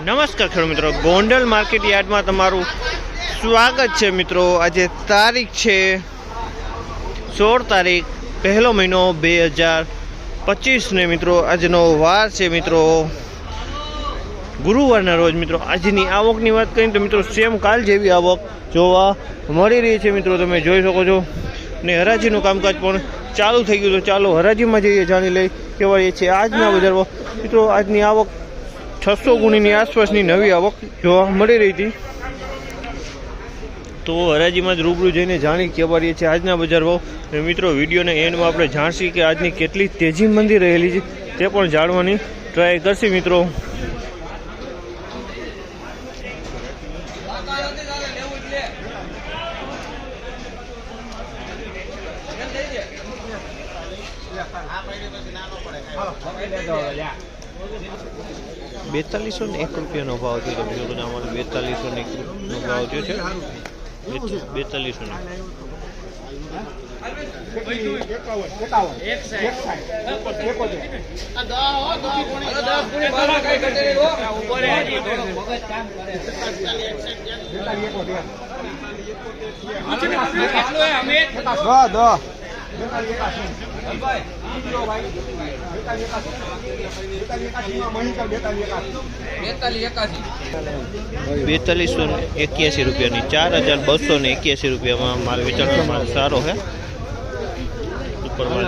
નમસ્કાર ખેડૂત મિત્રો, ગોંડલ માર્કેટ યાર્ડમાં તમારું સ્વાગત છે મિત્રો। આજે તારીખ છે 16 તારીખ પહેલો મહિનો 2025 ને મિત્રો આજનો વાર છે મિત્રો ગુરુવારના રોજ। મિત્રો આજની આવકની વાત કરીએ તો મિત્રો સેમ કાલ જેવી આવક જોવા મળી રહી છે મિત્રો, તમે જોઈ શકો છો ને હરાજીનું કામકાજ પણ ચાલુ થઈ ગયું। તો ચાલો હરાજીમાં જઈએ, જાણી લઈ કેવા છે આજના બજારમાં। મિત્રો આજની આવક 600 ગુણીની આસપાસની નવી આવક જોવા મળી રહી હતી, તો હરાજીમાં જ રૂબરૂ જઈને જાણી કેવા છે આજના બજાર ભાવ। મિત્રો વિડીયોને એન્ડમાં આપણે જાણશી કે આજની કેટલી તેજી મંદી રહેલી છે તે પણ જાણવાની ટ્રાય કરશી મિત્રો। ₹4201 ભાવ થયો મિત્રો, અમારે 4201 ભાવ થયો છે। 4201 રૂપિયાની 4281 રૂપિયામાં માલ વેચાણનો માલ સારો છે। ઉપર માલ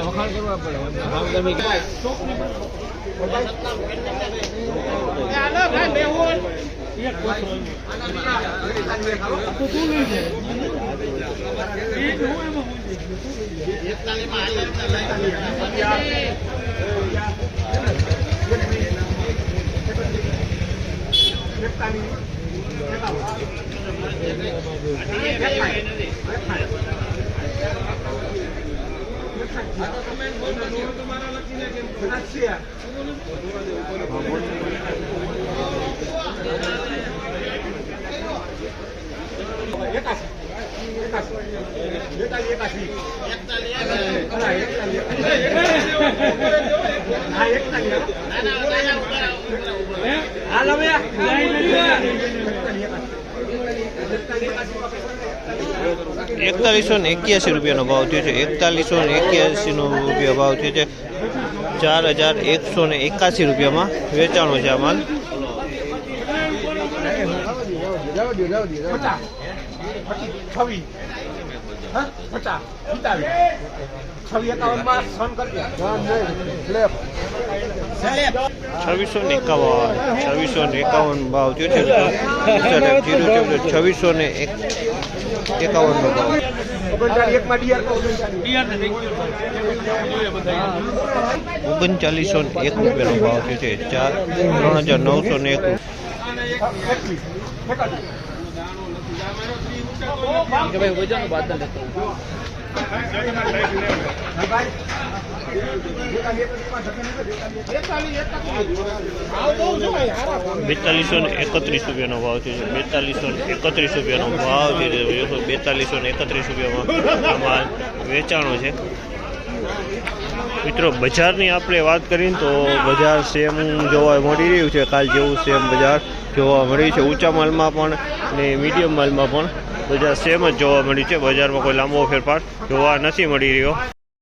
4181 રૂપિયાનો ભાવ થયો છે। 4181 નો રૂપિયા ભાવ થયો છે। 4181 રૂપિયામાં વેચાણો છે આ માલ। ₹2651 ભાવ થયો છે। 2651 નો ભાવ। 3901 રૂપિયાનો ભાવ થયો છે। 3901 4231 રૂપિયાનો ભાવ છે। 4231 રૂપિયાનો ભાવ છે। 4231 રૂપિયામાં માલ વેચાણો છે મિત્રો। બજારની આપણે વાત કરીએ તો બજાર સેમ જોવા મળી રહ્યું છે, કાલ જેવું સેમ બજાર જોવા મળ્યું છે। ઊંચા માલમાં પણ અને મીડિયમ માલમાં પણ બજાર સેમ જ જોવા મળ્યું છે। બજારમાં કોઈ લાંબો ફેરફાર જોવા નથી મળી રહ્યો।